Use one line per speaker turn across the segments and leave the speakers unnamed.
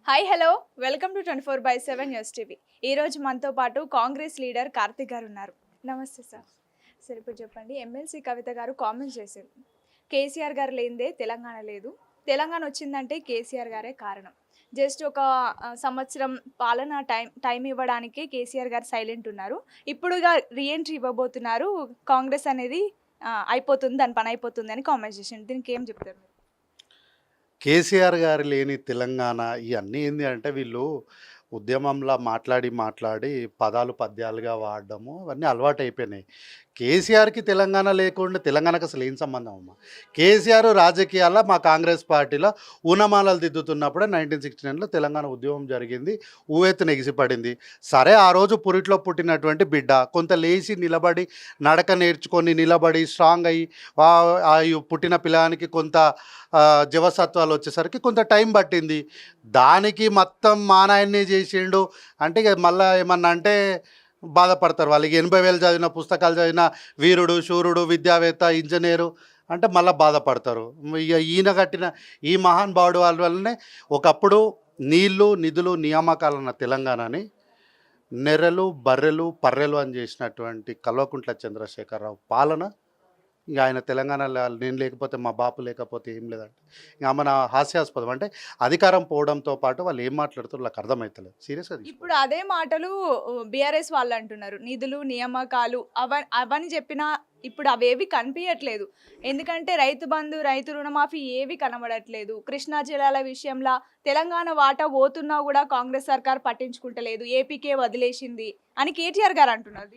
Hi hello welcome to 24/7 news TV. ఈరోజు మనతో పాటు కాంగ్రెస్ లీడర్ కార్తిక్ గారు ఉన్నారు. నమస్తే సార్. సరే ఇప్పుడు చెప్పండి, ఎమ్మెల్సీ కవిత గారు కామెంట్స్ చేశారు. కేసీఆర్ గారు లేనిదే తెలంగాణ లేదు, తెలంగాణ వచ్చిందంటే కేసీఆర్ గారే కారణం. జస్ట్ ఒక సంవత్సరం పాలన టైం ఇవ్వడానికి కేసీఆర్ గారు సైలెంట్ ఉన్నారు. ఇప్పుడుగా రీఎంట్రీ ఇవ్వబోతున్నారు, కాంగ్రెస్ అనేది అయిపోతుంది, దాని పని అయిపోతుంది అని కామెంట్స్ చేసింది. దీనికి ఏం చెప్తారు?
కేసీఆర్ గారు లేని తెలంగాణ ఇవన్నీ ఏంది అంటే వీళ్ళు ఉద్యమంలా మాట్లాడి మాట్లాడి పదాలు పద్యాలుగా వాడడము అవన్నీ అలవాటైపోయినాయి. కేసీఆర్కి తెలంగాణ లేకుండా తెలంగాణకు అసలు ఏం సంబంధం అమ్మ? కేసీఆర్ రాజకీయాల్లో మా కాంగ్రెస్ పార్టీలో ఊనమాలలు దిద్దుతున్నప్పుడే 1969లో తెలంగాణ ఉద్యమం జరిగింది, ఊవెత్తున ఎగిసిపడింది. సరే ఆ రోజు పురిట్లో పుట్టినటువంటి బిడ్డ కొంత లేచి నిలబడి నడక నేర్చుకొని నిలబడి స్ట్రాంగ్ అయ్యి పుట్టిన పిల్లానికి కొంత జీవసత్వాలు వచ్చేసరికి కొంత టైం పట్టింది. దానికి మొత్తం మా నాయన్నే చేసిండు అంటే ఇక మళ్ళీ ఏమన్నా అంటే బాధపడతారు. వాళ్ళకి 80,000 చదివిన పుస్తకాలు చదివిన వీరుడు శూరుడు విద్యావేత్త ఇంజనీరు అంటే మళ్ళీ బాధపడతారు. ఇక ఈయన కట్టిన ఈ మహానుభావుడు వాళ్ళ వల్లనే ఒకప్పుడు నీళ్లు నిధులు నియామకాలన్న తెలంగాణని నెర్రెలు బర్రెలు పర్రెలు అని చేసినటువంటి కల్వకుంట్ల చంద్రశేఖరరావు పాలన. ఇంక ఆయన తెలంగాణలో నేను లేకపోతే మా బాపు లేకపోతే ఏం లేదంటే ఇంక మన హాస్యాస్పదం. అంటే అధికారం పోవడంతో పాటు వాళ్ళు ఏం మాట్లాడుతారు నాకు అర్థమవుతలేదు సీరియస్గా.
ఇప్పుడు అదే మాటలు బీఆర్ఎస్ వాళ్ళు అంటున్నారు. నిధులు నియామకాలు అవని చెప్పినా ఇప్పుడు అవేవి కనిపించట్లేదు. ఎందుకంటే రైతు బంధు రైతు రుణమాఫీ ఏవి కనబడట్లేదు. కృష్ణా జిల్లాల విషయంలో తెలంగాణ వాటా పోతున్నా కూడా కాంగ్రెస్ సర్కార్ పట్టించుకుంటలేదు, ఏపీకే వదిలేసింది అని కేటీఆర్ గారు అంటున్నారు.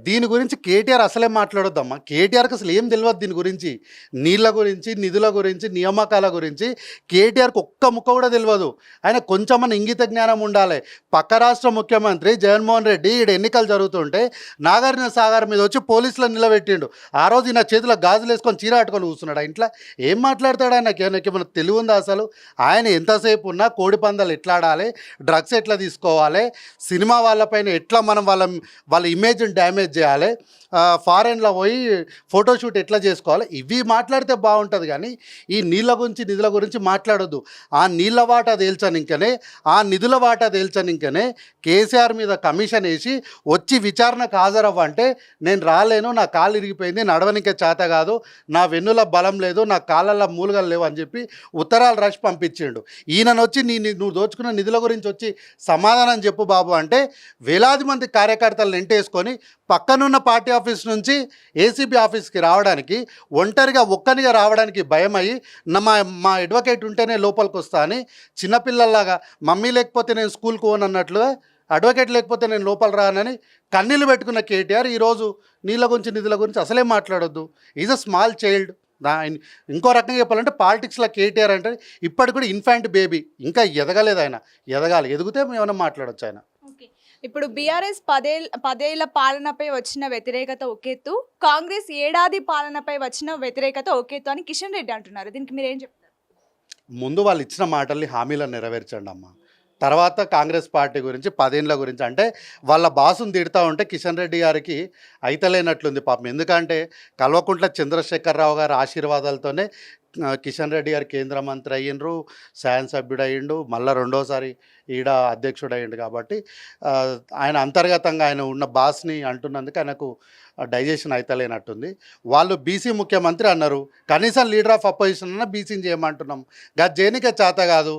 దీని గురించి కేటీఆర్ అసలే మాట్లాడొద్దమ్మా. కేటీఆర్కి అసలు ఏం తెలియదు దీని గురించి. నీళ్ళ గురించి నిధుల గురించి నియామకాల గురించి కేటీఆర్కి ఒక్క ముక్క కూడా తెలియదు. ఆయన కొంచెమన్నా ఇంగిత జ్ఞానం ఉండాలి. పక్క రాష్ట్ర ముఖ్యమంత్రి జగన్మోహన్ రెడ్డి ఈడ ఎన్నికలు జరుగుతుంటే నాగార్జున సాగర్ మీద వచ్చి పోలీసులను నిలబెట్టిండు. ఆ రోజు నా చేతిలో గాజులు వేసుకొని చీర అట్టుకొని కూర్చున్నాడు. ఇంట్లో ఏం మాట్లాడతాడు? ఆయనకి ఏమైనా తెలివి ఉందా అసలు? ఆయన ఎంతసేపు ఉన్నా కోడి పందాలు ఎట్లా ఆడాలి, డ్రగ్స్ ఎట్లా తీసుకోవాలి, సినిమా వాళ్ళపైన ఎట్లా మనం వాళ్ళ ఇమేజ్ని డ్యామేజ్ చేయాలి, ఫారెన్లో పోయి ఫోటోషూట్ ఎట్లా చేసుకోవాలి, ఇవి మాట్లాడితే బాగుంటుంది. కానీ ఈ నీళ్ళ గురించి నిధుల గురించి మాట్లాడొద్దు. ఆ నీళ్ళ వాటా తేల్చనింకనే ఆ నిధుల వాటా తేల్చనింకనే కేసీఆర్ మీద కమిషన్ వేసి వచ్చి విచారణకు హాజరవ్వంటే నేను రాలేను, నా కాళ్ళు ఇరిగిపోయింది, నడవనికే చేత కాదు, నా వెన్నుల బలం లేదు, నా కాళ్ళల్లో మూలుగలు లేవు అని చెప్పి ఉత్తరాలు రాసి పంపించిండు. ఈయననొచ్చి నువ్వు దోచుకున్న నిధుల గురించి వచ్చి సమాధానం చెప్పు బాబు అంటే వేలాది మంది కార్యకర్తలను ఎంటేసుకొని పక్కనున్న పార్టీ ఆఫీస్ నుంచి ఏసీబీ ఆఫీస్కి రావడానికి ఒక్కనిగా రావడానికి భయమయ్యి మా అడ్వకేట్ ఉంటేనే లోపలికి వస్తా అని చిన్నపిల్లల్లాగా మమ్మీ లేకపోతే నేను స్కూల్కి పోనన్నట్లుగా అడ్వకేట్ లేకపోతే నేను లోపల రానని కన్నీళ్ళు పెట్టుకున్న కేటీఆర్ ఈరోజు నీళ్ళ గురించి నిధుల గురించి అసలే మాట్లాడొద్దు. Is a small child. ఇంకో రకంగా చెప్పాలంటే పాలిటిక్స్లో కేటీఆర్ అంటే ఇప్పటికి కూడా ఇన్ఫాంట్ బేబీ, ఇంకా ఎదగలేదు. ఆయన ఎదగాలి, ఎదిగితే ఏమైనా మాట్లాడొచ్చు ఆయన.
ఇప్పుడు బీఆర్ఎస్ పదేళ్ల పాలనపై వచ్చిన వ్యతిరేకత ఒకెత్తు, కాంగ్రెస్ ఏడాది పాలనపై వచ్చిన వ్యతిరేకత ఒకెత్తు అని కిషన్ రెడ్డి అంటున్నారు. దీనికి మీరు ఏం చెప్తారు?
ముందు వాళ్ళు ఇచ్చిన మాటల్ని హామీలను నెరవేర్చండి అమ్మ. తర్వాత కాంగ్రెస్ పార్టీ గురించి 10 ఏళ్ళ గురించి అంటే వాళ్ళ బాసును తిడతా ఉంటే కిషన్ రెడ్డి గారికి అయితలేనట్లుంది పాపం. ఎందుకంటే కల్వకుంట్ల చంద్రశేఖరరావు గారి ఆశీర్వాదాలతోనే కిషన్ రెడ్డి గారు కేంద్ర మంత్రి అయ్యిండ్రు, శాసనసభ్యుడు అయ్యిండు, మళ్ళీ రెండోసారి ఈడ అధ్యక్షుడు అయ్యిండు. కాబట్టి ఆయన అంతర్గతంగా ఆయన ఉన్న బాస్ని అంటున్నందుకు ఆయనకు డైజెషన్ అయితలేనట్టుంది. వాళ్ళు బీసీ ముఖ్యమంత్రి అన్నారు, కనీసం లీడర్ ఆఫ్ అపోజిషన్ అన్న బీసీని చేయమంటున్నాం. జేనికే చేత కాదు.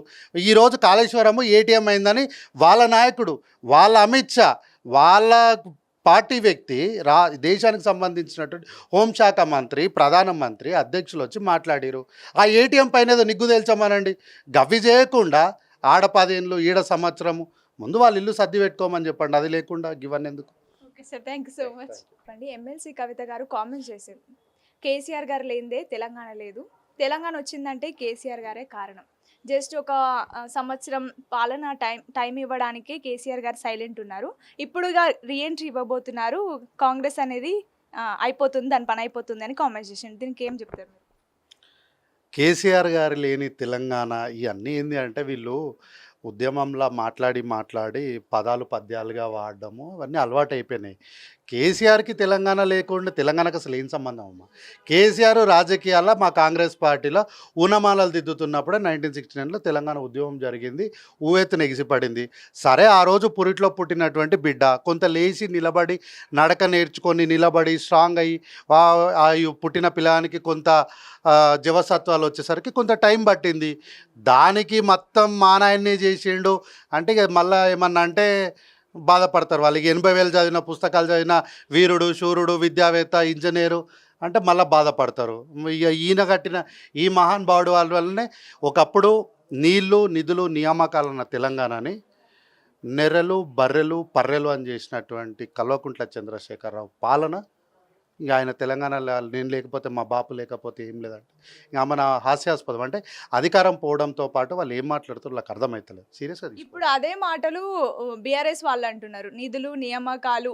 ఈరోజు కాళేశ్వరము ఏటీఎం అయిందని వాళ్ళ నాయకుడు, వాళ్ళ అమిత్ షా, వాళ్ళ పార్టీ వ్యక్తి దేశానికి సంబంధించినటువంటి హోంశాఖ మంత్రి, ప్రధానమంత్రి, అధ్యక్షులు వచ్చి మాట్లాడారు. ఆ ఏటీఎం పైన ఏదో నిగ్గు తేల్చమనండి. గవ్వి చేయకుండా ఆడ 10 ఏళ్ళు ఈడ సంవత్సరము ముందు వాళ్ళ ఇల్లు సర్ది పెట్టుకోమని చెప్పండి. అది లేకుండా గివన్నీ ఎందుకు?
Okay sir, thank you so much. చెప్పండి, ఎమ్మెల్సీ కవిత గారు కామెంట్స్ చేశారు. కేసీఆర్ గారు లేనిదే తెలంగాణ లేదు, తెలంగాణ వచ్చిందంటే కేసీఆర్ గారే కారణం. జస్ట్ ఒక సంవత్సరం పాలన టైం ఇవ్వడానికి కేసీఆర్ గారు సైలెంట్ ఉన్నారు. ఇప్పుడుగా రీఎంట్రీ ఇవ్వబోతున్నారు, కాంగ్రెస్ అనేది అయిపోతుంది, దాని పని అయిపోతుంది అని కామెంట్స్ చేసింది. దీనికి ఏం చెప్తారు?
కేసీఆర్ గారు లేని తెలంగాణ ఇవన్నీ ఏంది అంటే వీళ్ళు ఉద్యమంలా మాట్లాడి మాట్లాడి పదాలు పద్యాలుగా వాడడము అవన్నీ అలవాటైపోయినాయి. కేసీఆర్కి తెలంగాణ లేకుండా తెలంగాణకు అసలు ఏం సంబంధం అమ్మా? కేసీఆర్ రాజకీయాల్లో మా కాంగ్రెస్ పార్టీలో ఊనమాలలు దిద్దుతున్నప్పుడే 1969లో తెలంగాణ ఉద్యమం జరిగింది, ఊవెత్తున ఎగిసిపడింది. సరే ఆ రోజు పురిట్లో పుట్టినటువంటి బిడ్డ కొంత లేచి నిలబడి నడక నేర్చుకొని నిలబడి స్ట్రాంగ్ అయ్యి ఆ పుట్టిన పిల్లానికి కొంత జవసత్వాలు వచ్చేసరికి కొంత టైం పట్టింది. దానికి మొత్తం మా నాయన్నే చేసిండు అంటే ఇక మళ్ళీ ఏమన్నా అంటే బాధపడతారు. వాళ్ళకి 80,000 చదివిన పుస్తకాలు చదివిన వీరుడు శూరుడు విద్యావేత్త ఇంజనీరు అంటే మళ్ళీ బాధపడతారు. ఇక ఈయన కట్టిన ఈ మహానుభావుడు వాళ్ళ వల్లనే ఒకప్పుడు నీళ్లు నిధులు నియామకాలన్న తెలంగాణని నెర్రెలు బర్రెలు పర్రెలు అని చేసినటువంటి కల్వకుంట్ల చంద్రశేఖరరావు పాలన ఇంకా ఆయన తెలంగాణలో నేను లేకపోతే మా బాపు లేకపోతే ఏం లేదంటే ఇంకా మన హాస్యాస్పదం. అంటే అధికారం పోవడంతో పాటు వాళ్ళు ఏం మాట్లాడుతారు నాకు అర్థమవుతలేదు సీరియస్గా.
ఇప్పుడు అదే మాటలు బీఆర్ఎస్ వాళ్ళు అంటున్నారు. నిధులు నియామకాలు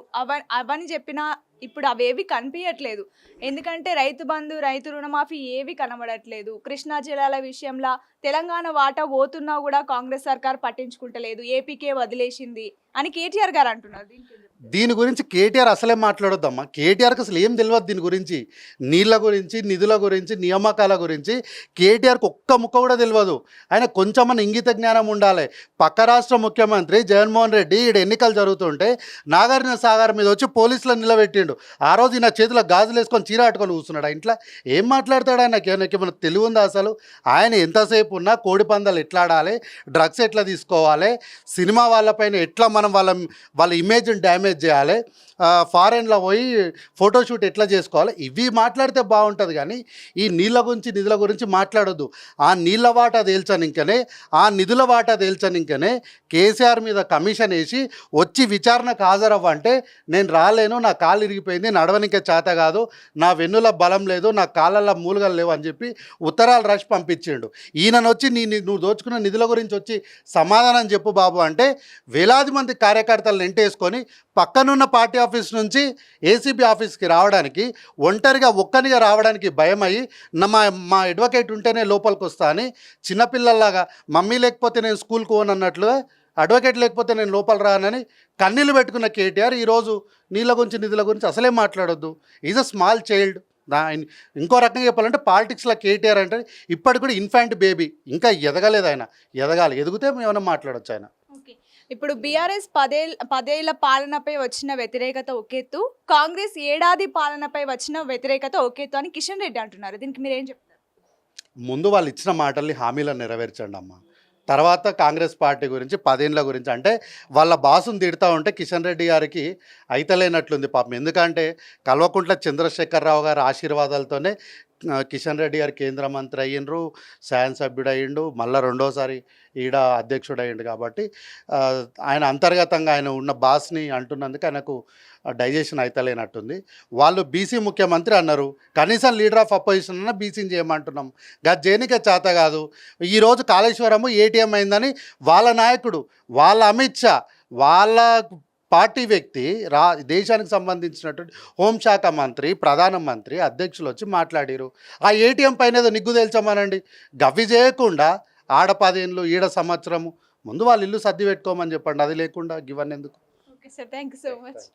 అవని చెప్పినా ఇప్పుడు అవేవి కనిపించట్లేదు. ఎందుకంటే రైతు బంధు రైతు రుణమాఫీ ఏవి కనబడట్లేదు. కృష్ణా జిల్లాల విషయంలో తెలంగాణ వాటా పోతున్నా కూడా కాంగ్రెస్ సర్కార్ పట్టించుకుంటలేదు, ఏపీకే వదిలేసింది అని కేటీఆర్ గారు అంటున్నారు.
దీని గురించి కేటీఆర్ అసలే మాట్లాడొద్దమ్మా. కేటీఆర్కి అసలు ఏం తెలియదు దీని గురించి, నీళ్ళ గురించి నిధుల గురించి నియామకాల గురించి కేటీఆర్కి ఒక్క ముక్క కూడా తెలియదు. ఆయన కొంచెమన్నా ఇంగిత జ్ఞానం ఉండాలి. పక్క రాష్ట్ర ముఖ్యమంత్రి జగన్మోహన్ రెడ్డి ఈడ ఎన్నికలు జరుగుతుంటే నాగార్జున సాగర్ మీద వచ్చి పోలీసులను నిలబెట్టిండు. ఆ రోజు నా చేతిలో గాజులు వేసుకొని చీర ఆటుకొని కూర్చున్నాడు. ఇంట్లో ఏం మాట్లాడతాడు ఆయనకి? ఏమైనా తెలివి ఉందా అసలు? ఆయన ఎంతసేపు ఉన్నా కోడి పందాలు ఎట్లా ఆడాలి, డ్రగ్స్ ఎట్లా తీసుకోవాలి, సినిమా వాళ్ళపైన ఎట్లా మనం వాళ్ళ ఇమేజ్ని డ్యామేజ్ చేయాలి, ఫారెన్లో పోయి ఫోటోషూట్ ఎట్లా చేసుకోవాలి, ఇవి మాట్లాడితే బాగుంటుంది. కానీ ఈ నీళ్ళ గురించి నిధుల గురించి మాట్లాడొద్దు. ఆ నీళ్ళ వాటా తేల్చనింకనే ఆ నిధుల వాటా తేల్చనింకనే కేసీఆర్ మీద కమిషన్ వేసి వచ్చి విచారణకు హాజరవ్వంటే నేను రాలేను, నా కాళ్ళు ఇరిగిపోయింది, నడవనికే చేత కాదు, నా వెన్నుల బలం లేదు, నా కాళ్ళల్లో మూలుగలు లేవు అని చెప్పి ఉత్తరాలు రాసి పంపించిండు. ఈయనను వచ్చి నువ్వు దోచుకున్న నిధుల గురించి వచ్చి సమాధానం చెప్పు బాబు అంటే వేలాది మంది కార్యకర్తలను ఎంటేసుకొని పక్కనున్న పార్టీ ఆఫీస్ నుంచి ఏసీబీ ఆఫీస్కి రావడానికి ఒంటరిగా ఒక్కనిగా రావడానికి భయమయ్యి మా అడ్వకేట్ ఉంటేనే లోపలికి వస్తా అని చిన్నపిల్లల్లాగా మమ్మీ లేకపోతే నేను స్కూల్కి పోనన్నట్లుగా అడ్వకేట్ లేకపోతే నేను లోపల రానని కన్నీళ్ళు పెట్టుకున్న కేటీఆర్ ఈరోజు నీళ్ళ గురించి నిధుల గురించి అసలే మాట్లాడొద్దు. Is a small child. ఇంకో రకంగా చెప్పాలంటే పాలిటిక్స్లో కేటీఆర్ అంటే ఇప్పటికి కూడా ఇన్ఫాంట్ బేబీ, ఇంకా ఎదగలేదు. ఆయన ఎదగాలి, ఎదిగితే ఏమైనా మాట్లాడొచ్చు ఆయన.
ఇప్పుడు బీఆర్ఎస్ పదేళ్ల పాలనపై వచ్చిన వ్యతిరేకత ఒకెత్తు, కాంగ్రెస్ ఏడాది పాలనపై వచ్చిన వ్యతిరేకత ఒకెత్తు అని కిషన్ రెడ్డి అంటున్నారు. దీనికి మీరు ఏం చెప్తారు?
ముందు వాళ్ళు ఇచ్చిన మాటల్ని హామీలను నెరవేర్చండి అమ్మ. తర్వాత కాంగ్రెస్ పార్టీ గురించి 10 ఏళ్ళ గురించి అంటే వాళ్ళ బాసును తిడతా ఉంటే కిషన్ రెడ్డి గారికి అయితలేనట్లుంది పాపం. ఎందుకంటే కల్వకుంట్ల చంద్రశేఖరరావు గారి ఆశీర్వాదాలతోనే కిషన్ రెడ్డి గారు కేంద్ర మంత్రి అయ్యిండ్రు, శాసనసభ్యుడు అయ్యిండు, మళ్ళీ రెండోసారి ఈడ అధ్యక్షుడు అయ్యిండు. కాబట్టి ఆయన అంతర్గతంగా ఆయన ఉన్న బాస్ని అంటున్నందుకు ఆయనకు డైజెషన్ అయితలేనట్టుంది. వాళ్ళు బీసీ ముఖ్యమంత్రి అన్నారు, కనీసం లీడర్ ఆఫ్ అపోజిషన్ అన్న బీసీని చేయమంటున్నాం, గజ్జేనికే చేత కాదు. ఈరోజు కాళేశ్వరము ఏటీఎం అయిందని వాళ్ళ నాయకుడు, వాళ్ళ అమిత్ షా, వాళ్ళ పార్టీ వ్యక్తి దేశానికి సంబంధించినటువంటి హోంశాఖ మంత్రి, ప్రధానమంత్రి, అధ్యక్షులు వచ్చి మాట్లాడారు. ఆ ఏటీఎం పైన ఏదో నిగ్గు తేల్చమనండి. గవ్వి చేయకుండా ఆడ 10 ఏళ్ళు ఈడ సంవత్సరము ముందు వాళ్ళ ఇల్లు సర్ది పెట్టుకోమని చెప్పండి. అది లేకుండా గివన్నీ ఎందుకు?
Okay sir, thank you so much.